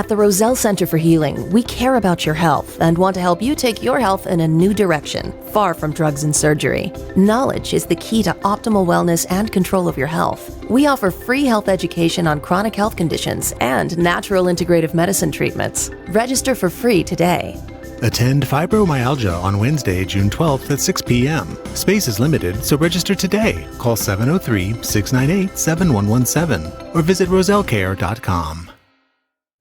At the Roselle Center for Healing, we care about your health and want to help you take your health in a new direction, far from drugs and surgery. Knowledge is the key to optimal wellness and control of your health. We offer free health education on chronic health conditions and natural integrative medicine treatments. Register for free today. Attend Fibromyalgia on Wednesday, June 12th at 6 p.m. Space is limited, so register today. Call 703-698-7117 or visit rosellecare.com.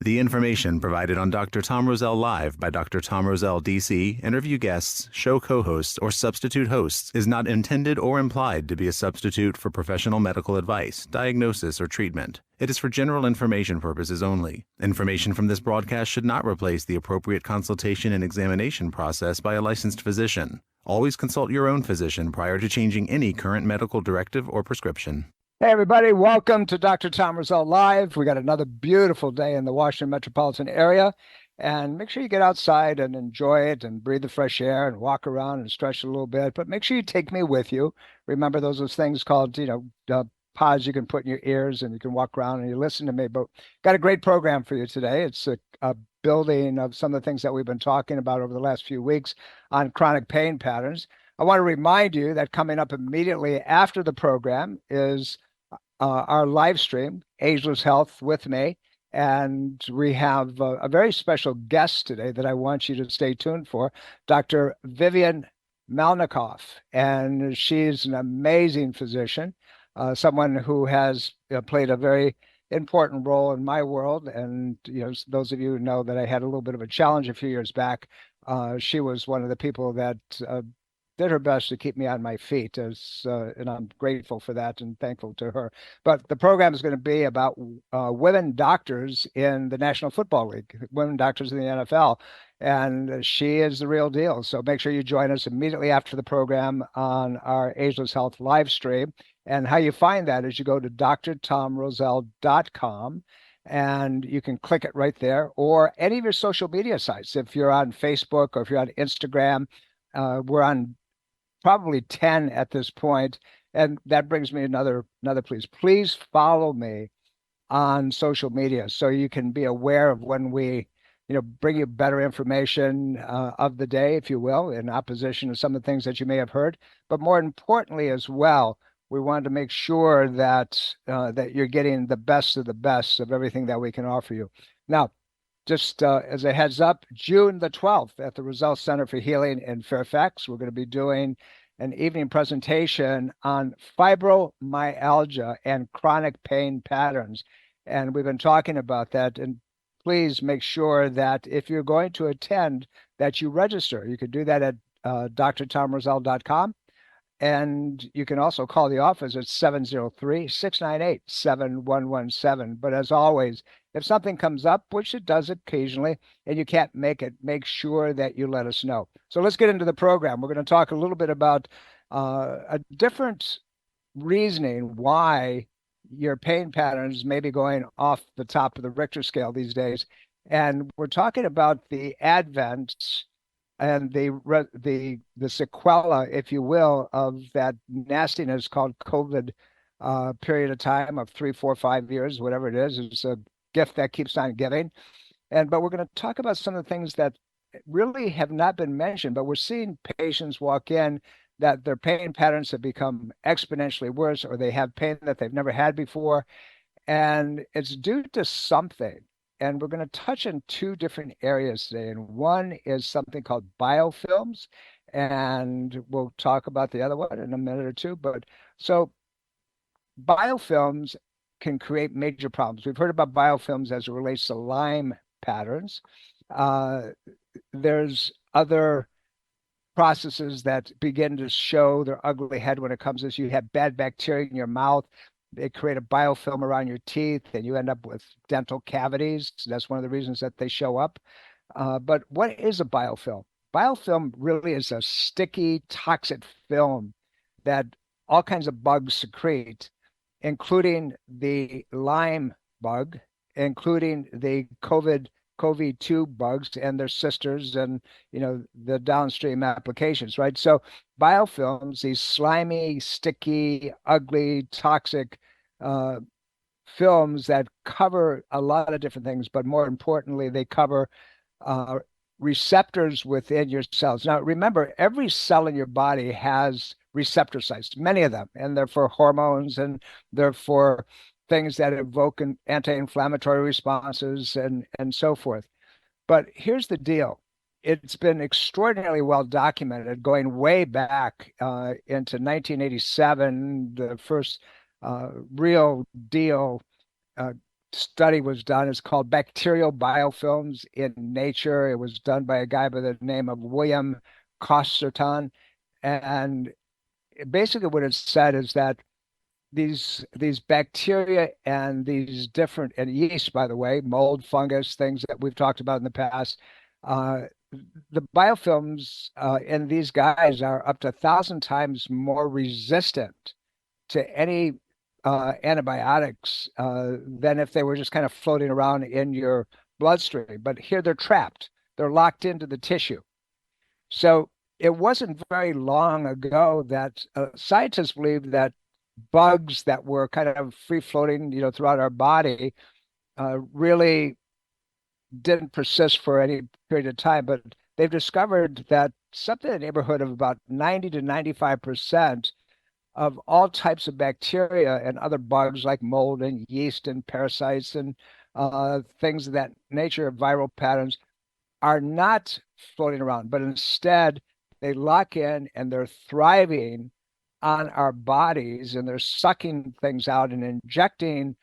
The information provided on Dr. Tom Roselle Live by Dr. Tom Roselle DC, interview guests, show co-hosts, or substitute hosts is not intended or implied to be a substitute for professional medical advice, diagnosis, or treatment. It is for general information purposes only. Information from this broadcast should not replace the appropriate consultation and examination process by a licensed physician. Always consult your own physician prior to changing any current medical directive or prescription. Hey, everybody. Welcome to Dr. Tom Roselle Live. We got another beautiful day in the Washington metropolitan area. And make sure you get outside and enjoy it and breathe the fresh air and walk around and stretch a little bit. But make sure you take me with you. Remember, those things called, pods you can put in your ears and you can walk around and you listen to me. But got a great program for you today. It's a building of some of the things that we've been talking about over the last few weeks on chronic pain patterns. I want to remind you that coming up immediately after the program is our live stream, Ageless Health with me. And we have a very special guest today that I want you to stay tuned for, Dr. Vivian Malnikoff. And she's an amazing physician, someone who has played a very important role in my world. And those of you who know that I had a little bit of a challenge a few years back, she was one of the people that did her best to keep me on my feet, and I'm grateful for that and thankful to her. But the program is going to be about women doctors in the National Football League, women doctors in the NFL, and she is the real deal. So make sure you join us immediately after the program on our Ageless Health live stream. And how you find that is you go to drtomroselle.com, and you can click it right there, or any of your social media sites. If you're on Facebook or if you're on Instagram, we're on probably 10 at this point. And that brings me another please. Please follow me on social media so you can be aware of when we, bring you better information of the day, if you will, in opposition to some of the things that you may have heard. But more importantly as well, we wanted to make sure that that you're getting the best of everything that we can offer you. Now, just as a heads up, June the 12th at the Roselle Center for Healing in Fairfax, we're going to be doing an evening presentation on fibromyalgia and chronic pain patterns. And we've been talking about that. And please make sure that if you're going to attend, that you register. You could do that at drtomroselle.com. And you can also call the office at 703-698-7117. But as always, if something comes up, which it does occasionally, and you can't make it, make sure that you let us know. So let's get into the program. We're going to talk a little bit about a different reasoning why your pain patterns may be going off the top of the Richter scale these days. And we're talking about the advent and the sequela, if you will, of that nastiness called COVID period of time of 3, 4, 5 years, whatever it is. It's a gift that keeps on giving. But we're going to talk about some of the things that really have not been mentioned, but we're seeing patients walk in that their pain patterns have become exponentially worse, or they have pain that they've never had before. And it's due to something. And we're going to touch on two different areas today. And one is something called biofilms. And we'll talk about the other one in a minute or two. But so biofilms can create major problems. We've heard about biofilms as it relates to Lyme patterns. There's other processes that begin to show their ugly head when it comes to this. You have bad bacteria in your mouth. They create a biofilm around your teeth, and you end up with dental cavities. That's one of the reasons that they show up. But what is a biofilm? Biofilm really is a sticky, toxic film that all kinds of bugs secrete, including the Lyme bug, including the COVID-2 bugs and their sisters, and the downstream applications, right? So biofilms, these slimy, sticky, ugly, toxic films that cover a lot of different things, but more importantly, they cover receptors within your cells. Now, remember, every cell in your body has receptor sites, many of them, and they're for hormones and they're for things that evoke anti-inflammatory responses and so forth. But here's the deal. It's been extraordinarily well documented going way back into 1987. The first real deal study was done. It's called Bacterial Biofilms in Nature. It was done by a guy by the name of William Costerton. And basically what it said is that these bacteria and these different, and yeast, by the way, mold, fungus, things that we've talked about in the past, the biofilms in these guys are up to 1,000 times more resistant to any antibiotics than if they were just kind of floating around in your bloodstream. But here they're trapped. They're locked into the tissue. So it wasn't very long ago that scientists believed that bugs that were kind of free floating, throughout our body really didn't persist for any period of time. But they've discovered that something in the neighborhood of about 90 to 95% of all types of bacteria and other bugs like mold and yeast and parasites and things of that nature, viral patterns, are not floating around, but instead they lock in and they're thriving on our bodies, and they're sucking things out and injecting,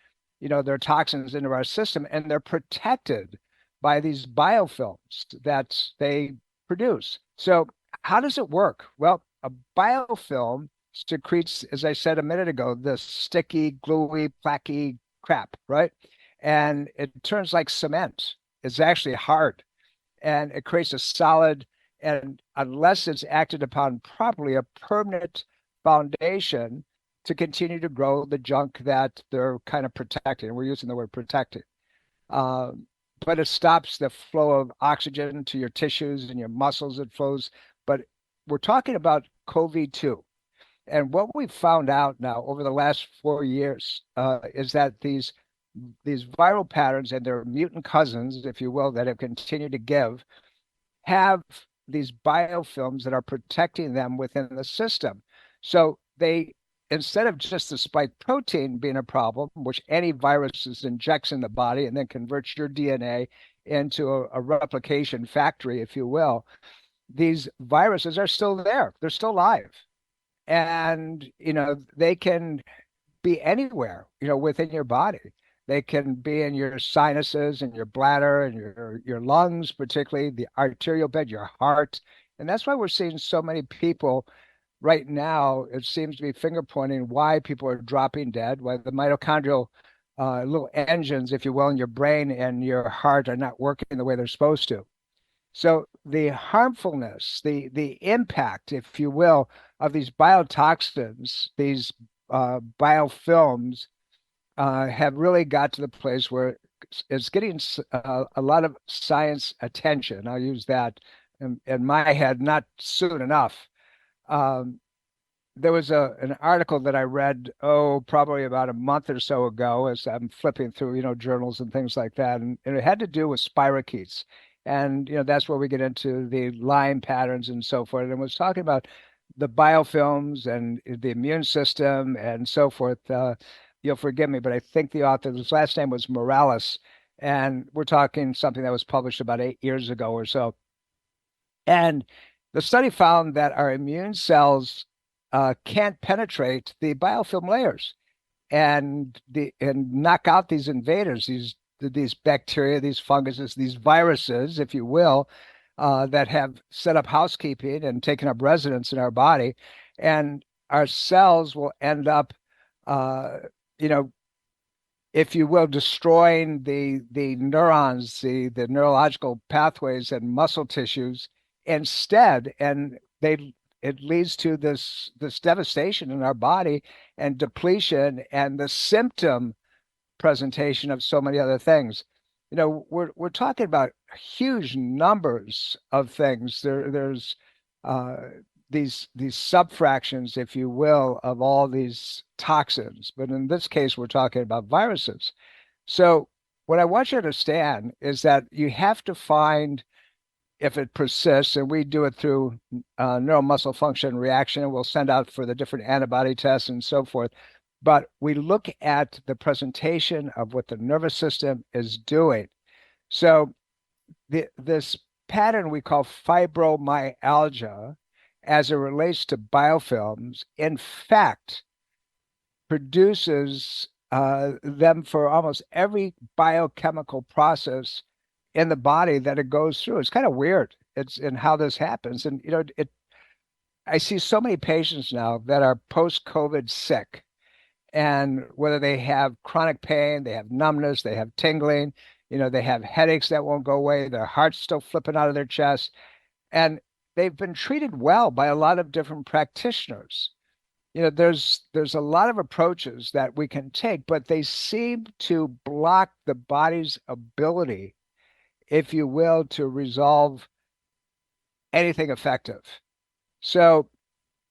their toxins into our system, and they're protected by these biofilms that they produce. So how does it work? Well, a biofilm secretes, as I said a minute ago, this sticky, gluey, plaquey crap, right? And it turns like cement. It's actually hard, and it creates a solid, and unless it's acted upon properly, a permanent foundation to continue to grow the junk that they're kind of protecting. We're using the word protecting. But it stops the flow of oxygen to your tissues and your muscles. It flows. But we're talking about COVID-2. And what we've found out now over the last 4 years is that these viral patterns and their mutant cousins, if you will, that have continued to give, have these biofilms that are protecting them within the system. So they, instead of just the spike protein being a problem, which any virus injects in the body and then converts your DNA into a replication factory, if you will, these viruses are still there. They're still alive. And, they can be anywhere, within your body. They can be in your sinuses and your bladder and your lungs, particularly the arterial bed, your heart. And that's why we're seeing so many people right now. It seems to be finger pointing why people are dropping dead, why the mitochondrial little engines, if you will, in your brain and your heart are not working the way they're supposed to. So the harmfulness, the impact, if you will, of these biotoxins, these biofilms, have really got to the place where it's getting a lot of science attention. I'll use that in my head, not soon enough. There was an article that I read, probably about a month or so ago, as I'm flipping through, journals and things like that. And it had to do with spirochetes. And, that's where we get into the Lyme patterns and so forth. And was talking about the biofilms and the immune system and so forth. You'll forgive me, but I think the author, his last name was Morales. And we're talking something that was published about 8 years ago or so. And the study found that our immune cells can't penetrate the biofilm layers and knock out these invaders, these bacteria, these funguses, these viruses, if you will, that have set up housekeeping and taken up residence in our body. And our cells will end up, if you will, destroying the neurons, the neurological pathways and muscle tissues instead. And it leads to this devastation in our body and depletion and the symptom presentation of so many other things. We're talking about huge numbers of things. There's these subfractions, if you will, of all these toxins. But in this case, we're talking about viruses. So what I want you to understand is that you have to find, if it persists, and we do it through neuromuscle function reaction, and we'll send out for the different antibody tests and so forth. But we look at the presentation of what the nervous system is doing. So this pattern we call fibromyalgia, as it relates to biofilms, in fact, produces them for almost every biochemical process in the body that it goes through. It's kind of weird. It's in how this happens. And, I see so many patients now that are post-COVID sick, and whether they have chronic pain, they have numbness, they have tingling, they have headaches that won't go away, their heart's still flipping out of their chest, and they've been treated well by a lot of different practitioners. There's a lot of approaches that we can take, but they seem to block the body's ability, if you will, to resolve anything effective. So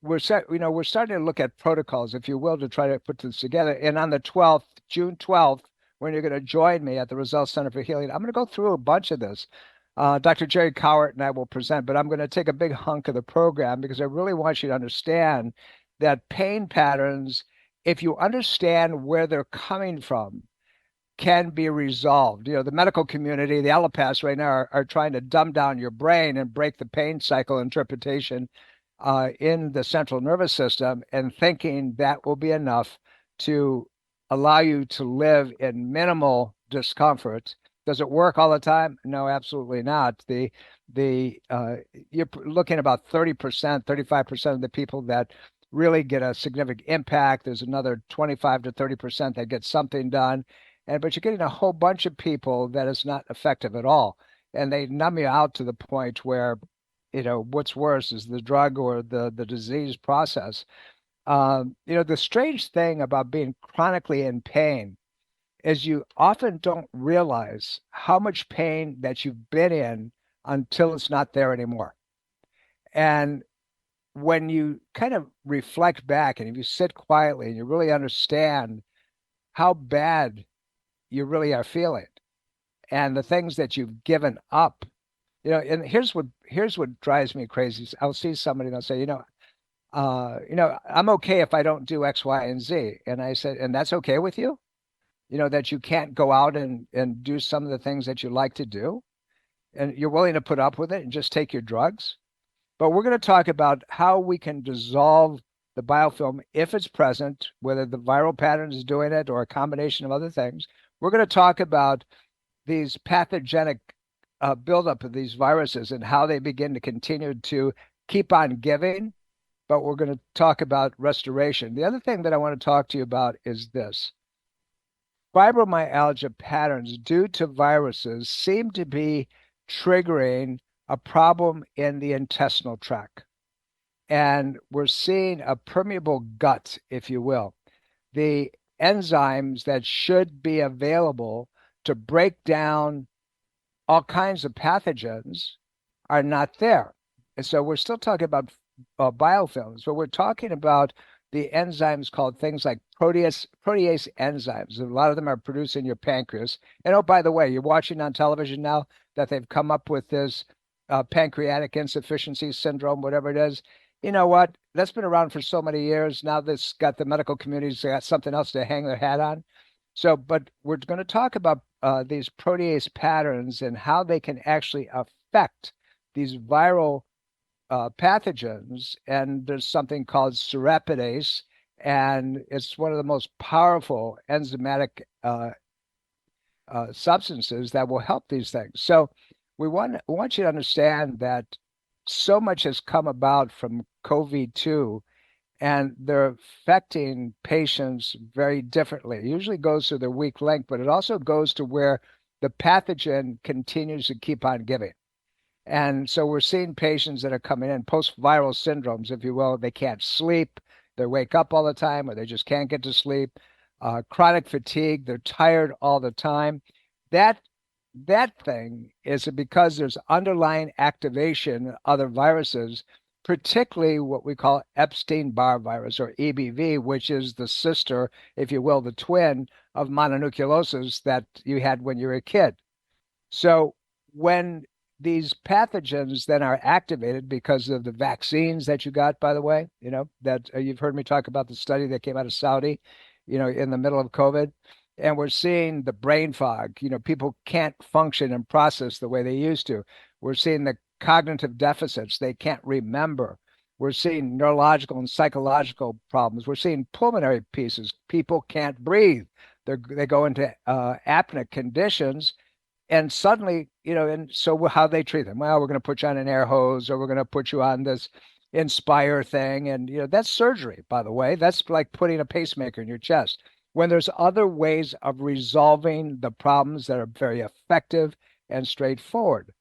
we're starting to look at protocols, if you will, to try to put this together. And on the 12th, June 12th, when you're going to join me at the Roselle Center for Healing, I'm going to go through a bunch of this. Dr. Jerry Cowart and I will present, but I'm going to take a big hunk of the program because I really want you to understand that pain patterns, if you understand where they're coming from, can be resolved. The medical community, the allopaths right now are trying to dumb down your brain and break the pain cycle interpretation in the central nervous system, and thinking that will be enough to allow you to live in minimal discomfort. Does it work all the time? No, absolutely not. You're looking about 30%, 35% of the people that really get a significant impact. There's another 25 to 30% that get something done. But you're getting a whole bunch of people that is not effective at all. And they numb you out to the point where, what's worse is the drug or the disease process. The strange thing about being chronically in pain is you often don't realize how much pain that you've been in until it's not there anymore. And when you kind of reflect back, and if you sit quietly and you really understand how bad you really are feeling and the things that you've given up, and here's what drives me crazy. I'll see somebody and I'll say, I'm okay if I don't do X, Y, and Z. And I said, and that's okay with you? That you can't go out and do some of the things that you like to do, and you're willing to put up with it and just take your drugs? But we're going to talk about how we can dissolve the biofilm if it's present, whether the viral pattern is doing it or a combination of other things. We're going to talk about these pathogenic buildup of these viruses and how they begin to continue to keep on giving. But we're going to talk about restoration. The other thing that I want to talk to you about is this. Fibromyalgia patterns due to viruses seem to be triggering a problem in the intestinal tract. And we're seeing a permeable gut, if you will. The enzymes that should be available to break down all kinds of pathogens are not there. And so we're still talking about biofilms, but we're talking about the enzymes called things like protease enzymes. A lot of them are produced in your pancreas. And oh, by the way, you're watching on television now that they've come up with this pancreatic insufficiency syndrome, whatever it is. You know what? That's been around for so many years. Now this got the medical community's got something else to hang their hat on. So, but we're going to talk about these protease patterns and how they can actually affect these viral pathogens. And there's something called serapinase, and it's one of the most powerful enzymatic substances that will help these things. So we want you to understand that so much has come about from COVID-2, and they're affecting patients very differently. It usually goes to their weak link, but it also goes to where the pathogen continues to keep on giving. And so we're seeing patients that are coming in, post-viral syndromes, if you will. They can't sleep, they wake up all the time, or they just can't get to sleep. Chronic fatigue, they're tired all the time. That thing is because there's underlying activation of other viruses particularly what we call Epstein-Barr virus, or EBV, which is the sister, if you will, the twin of mononucleosis that you had when you were a kid. So when these pathogens then are activated because of the vaccines that you got, by the way, that you've heard me talk about the study that came out of Saudi, in the middle of COVID. And we're seeing the brain fog. People can't function and process the way they used to. We're seeing the cognitive deficits. They can't remember. We're seeing neurological and psychological problems. We're seeing pulmonary pieces. People can't breathe. They go into apneic conditions. And suddenly, and so how they treat them? Well, we're going to put you on an air hose, or we're going to put you on this Inspire thing. And, that's surgery, by the way. That's like putting a pacemaker in your chest, when there's other ways of resolving the problems that are very effective and straightforward.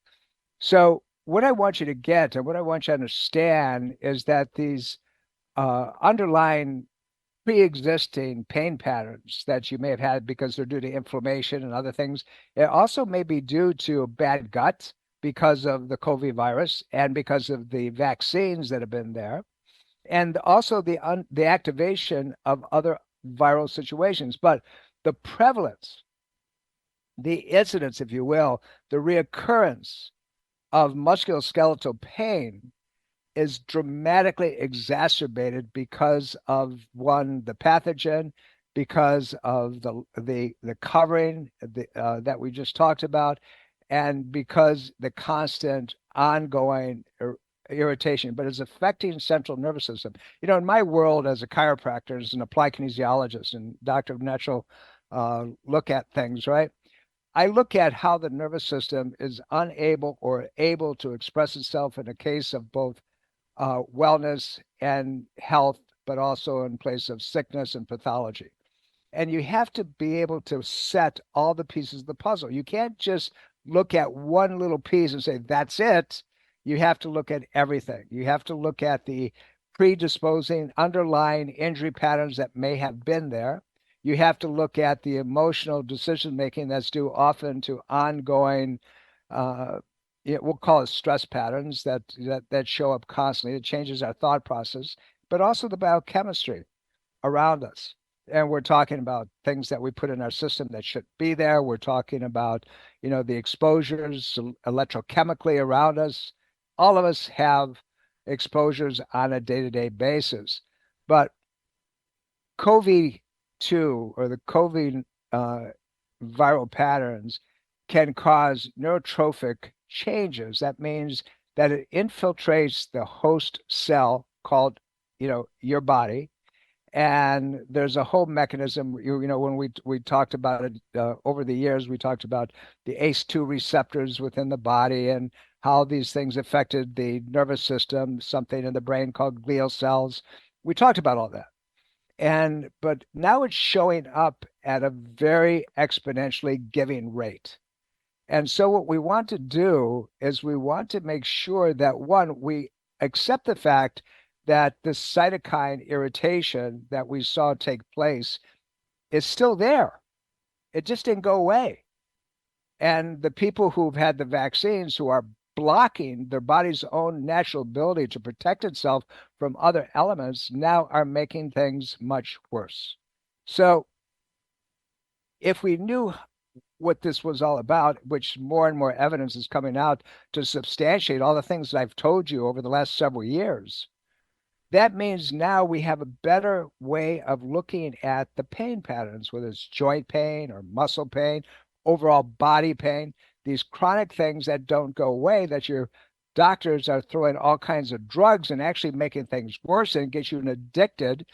So what I want you to get, and what I want you to understand, is that these underlying pre-existing pain patterns that you may have had because they're due to inflammation and other things, it also may be due to a bad gut because of the COVID virus and because of the vaccines that have been there, and also the activation of other viral situations. But the prevalence, the incidence, if you will, the reoccurrence of musculoskeletal pain is dramatically exacerbated because of, one, the pathogen, because of the covering that we just talked about, and because the constant ongoing irritation, but it's affecting central nervous system. In my world as a chiropractor, as an applied kinesiologist and doctor of natural look at things, right? I look at how the nervous system is unable or able to express itself in a case of both wellness and health, but also in place of sickness and pathology. And you have to be able to set all the pieces of the puzzle. You can't just look at one little piece and say, that's it. You have to look at everything. You have to look at the predisposing underlying injury patterns that may have been there. You have to look at the emotional decision-making that's due often to ongoing we'll call it stress patterns that show up constantly. It changes our thought process, but also the biochemistry around us. And we're talking about things that we put in our system that should be there. We're talking about, the exposures electrochemically around us. All of us have exposures on a day-to-day basis. But COVID-2, or the COVID viral patterns, can cause neurotrophic changes. That means that it infiltrates the host cell called, your body. And there's a whole mechanism, when we talked about it over the years, we talked about the ACE2 receptors within the body and how these things affected the nervous system, something in the brain called glial cells. We talked about all that. But now it's showing up at a very exponentially giving rate. And so what we want to do is we want to make sure that, one, we accept the fact that this cytokine irritation that we saw take place is still there. It just didn't go away. And the people who've had the vaccines, who are blocking their body's own natural ability to protect itself from other elements, now are making things much worse. So if we knew what this was all about, which more and more evidence is coming out to substantiate all the things that I've told you over the last several years, that means now we have a better way of looking at the pain patterns, whether it's joint pain or muscle pain, overall body pain, these chronic things that don't go away, that your doctors are throwing all kinds of drugs and actually making things worse and get you addicted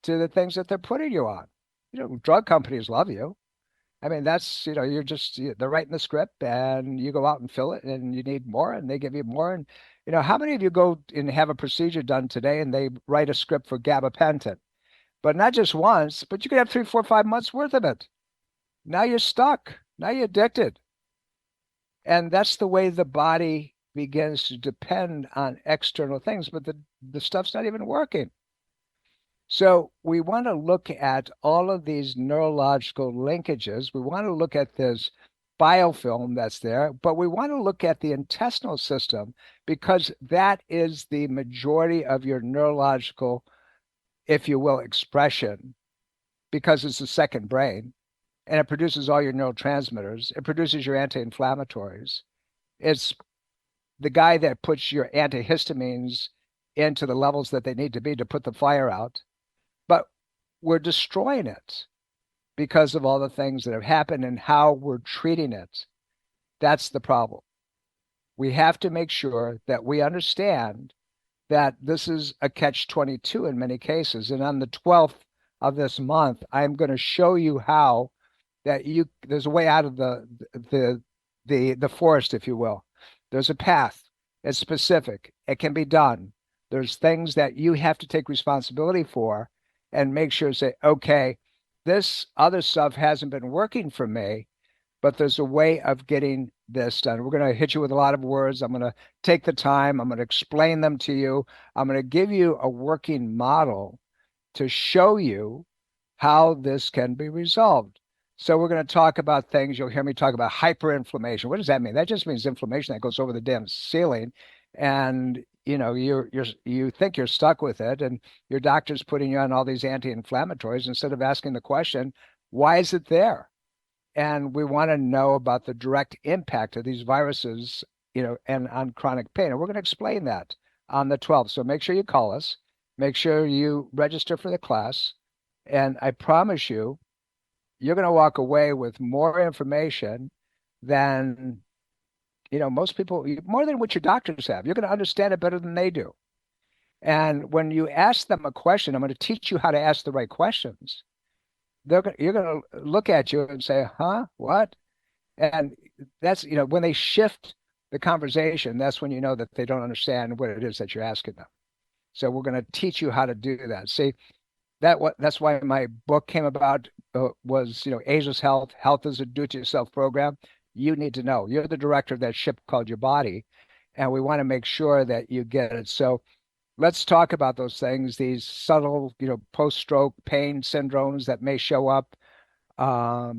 to the things that they're putting you on. Drug companies love you. I mean, that's, they're writing the script and you go out and fill it and you need more and they give you more. And, how many of you go and have a procedure done today and they write a script for gabapentin, but not just once, but you could have 3, 4, 5 months worth of it. Now you're stuck. Now you're addicted. And that's the way the body begins to depend on external things, but the stuff's not even working. So we want to look at all of these neurological linkages. We want to look at this biofilm that's there, but we want to look at the intestinal system because that is the majority of your neurological, if you will, expression, because it's the second brain, and it produces all your neurotransmitters. It produces your anti-inflammatories. It's the guy that puts your antihistamines into the levels that they need to be to put the fire out. But we're destroying it because of all the things that have happened and how we're treating it. That's the problem. We have to make sure that we understand that this is a catch-22 in many cases. And on the 12th of this month, I'm going to show you how that there's a way out of the forest, if you will. There's a path. It's specific. It can be done. There's things that you have to take responsibility for and make sure to say, okay, this other stuff hasn't been working for me, but there's a way of getting this done. We're going to hit you with a lot of words. I'm going to take the time. I'm going to explain them to you. I'm going to give you a working model to show you how this can be resolved. So we're going to talk about things. You'll hear me talk about hyperinflammation. What does that mean? That just means inflammation that goes over the damn ceiling. And you think you're stuck with it, and your doctor's putting you on all these anti-inflammatories instead of asking the question, why is it there? And we want to know about the direct impact of these viruses, and on chronic pain. And we're going to explain that on the 12th. So make sure you call us. Make sure you register for the class. And I promise you, you're going to walk away with more information than most people, more than what your doctors have. You're going to understand it better than they do. And when you ask them a question, I'm going to teach you how to ask the right questions. You're going to look at you and say, huh, what? And that's, when they shift the conversation, that's when you know that they don't understand what it is that you're asking them. So we're going to teach you how to do that. See, that's why my book came about, was, Ageless Health. Health is a do-it-yourself program. You need to know. You're the director of that ship called your body, and we want to make sure that you get it. So let's talk about those things, these subtle, post-stroke pain syndromes that may show up. I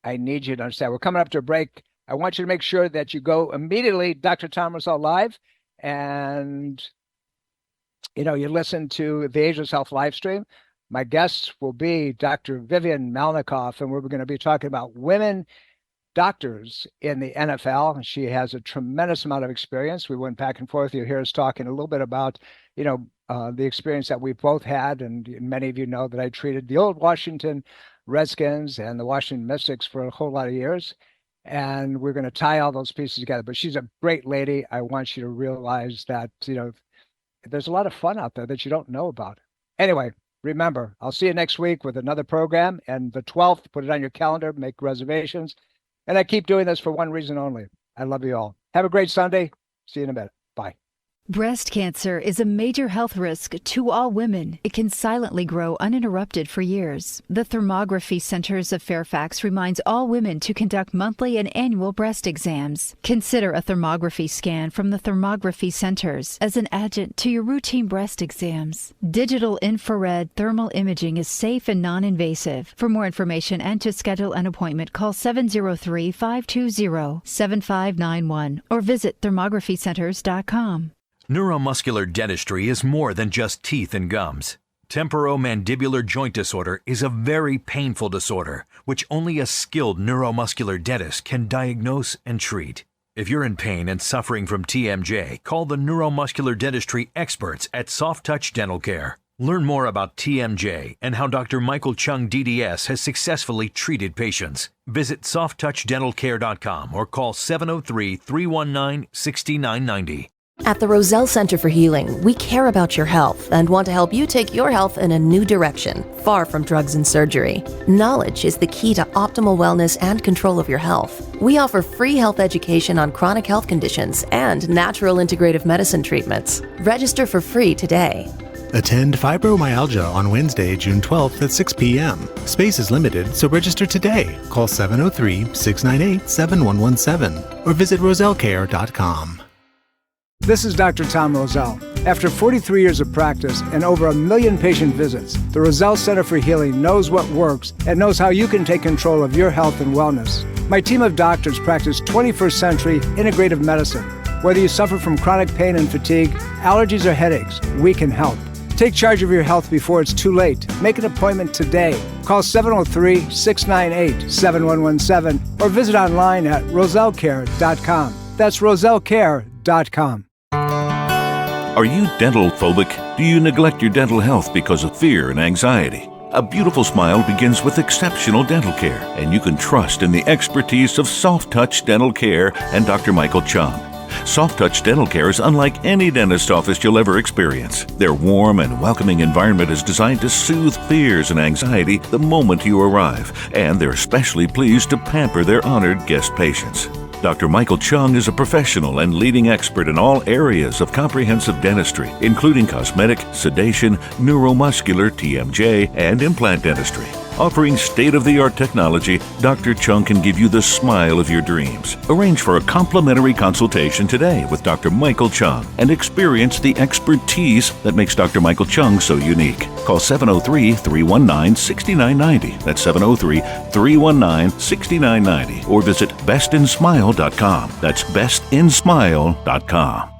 need you to understand. We're coming up to a break. I want you to make sure that you go immediately, Dr. Tom Roselle Live, and you listen to the Ageless Health live stream. My guests will be Dr. Vivian Malnikoff, and we're going to be talking about women doctors in the NFL. She has a tremendous amount of experience. We went back and forth. You'll hear us talking a little bit about, the experience that we both had. And many of you know that I treated the old Washington Redskins and the Washington Mystics for a whole lot of years. And we're going to tie all those pieces together. But she's a great lady. I want you to realize that, there's a lot of fun out there that you don't know about. Anyway, remember, I'll see you next week with another program. And the 12th, put it on your calendar, make reservations. And I keep doing this for one reason only. I love you all. Have a great Sunday. See you in a minute. Bye. Breast cancer is a major health risk to all women. It can silently grow uninterrupted for years. The Thermography Centers of Fairfax reminds all women to conduct monthly and annual breast exams. Consider a thermography scan from the Thermography Centers as an adjunct to your routine breast exams. Digital infrared thermal imaging is safe and non-invasive. For more information and to schedule an appointment, call 703-520-7591 or visit thermographycenters.com. Neuromuscular dentistry is more than just teeth and gums. Temporomandibular joint disorder is a very painful disorder, which only a skilled neuromuscular dentist can diagnose and treat. If you're in pain and suffering from TMJ, call the neuromuscular dentistry experts at Soft Touch Dental Care. Learn more about TMJ and how Dr. Michael Chung DDS has successfully treated patients. Visit softtouchdentalcare.com or call 703-319-6990. At the Roselle Center for Healing, we care about your health and want to help you take your health in a new direction, far from drugs and surgery. Knowledge is the key to optimal wellness and control of your health. We offer free health education on chronic health conditions and natural integrative medicine treatments. Register for free today. Attend Fibromyalgia on Wednesday, June 12th at 6 p.m. Space is limited, so register today. Call 703-698-7117 or visit rosellecare.com. This is Dr. Tom Roselle. After 43 years of practice and over 1 million patient visits, the Roselle Center for Healing knows what works and knows how you can take control of your health and wellness. My team of doctors practice 21st century integrative medicine. Whether you suffer from chronic pain and fatigue, allergies or headaches, we can help. Take charge of your health before it's too late. Make an appointment today. Call 703-698-7117 or visit online at rosellecare.com. That's rosellecare.com. Are you dental phobic? Do you neglect your dental health because of fear and anxiety? A beautiful smile begins with exceptional dental care, and you can trust in the expertise of Soft Touch Dental Care and Dr. Michael Chung. Soft Touch Dental Care is unlike any dentist office you'll ever experience. Their warm and welcoming environment is designed to soothe fears and anxiety the moment you arrive, and they're especially pleased to pamper their honored guest patients. Dr. Michael Chung is a professional and leading expert in all areas of comprehensive dentistry, including cosmetic, sedation, neuromuscular, TMJ, and implant dentistry. Offering state-of-the-art technology, Dr. Chung can give you the smile of your dreams. Arrange for a complimentary consultation today with Dr. Michael Chung and experience the expertise that makes Dr. Michael Chung so unique. Call 703-319-6990. That's 703-319-6990. Or visit bestinsmile.com. That's bestinsmile.com.